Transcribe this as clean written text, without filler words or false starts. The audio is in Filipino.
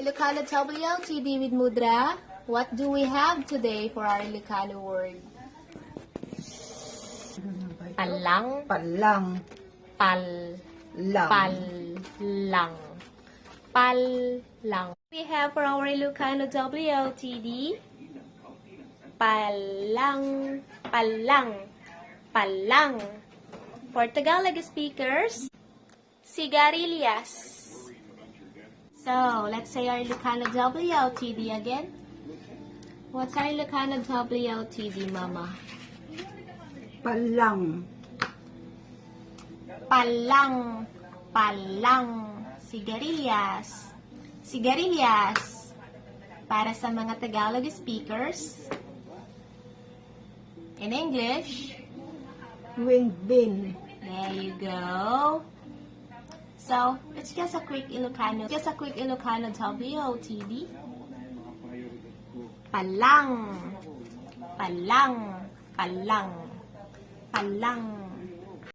Ilocano WLTD with Mudra. What do we have today for our Ilocano word? Palang. Palang. Pal. Lang. Palang. Palang. We have for our Ilocano WLTD. Palang. Palang. Palang. For Tagalog speakers, sigarilyas. So, let's say our Ilocano WLTD again. What's our Ilocano WLTD, Mama? Palang. Palang. Palang. Sigarilyas. Sigarilyas. Para sa mga Tagalog speakers. In English, Wing bin. there you go. So, it's just a quick Ilocano WOTD. Palang. Palang. Palang. Palang.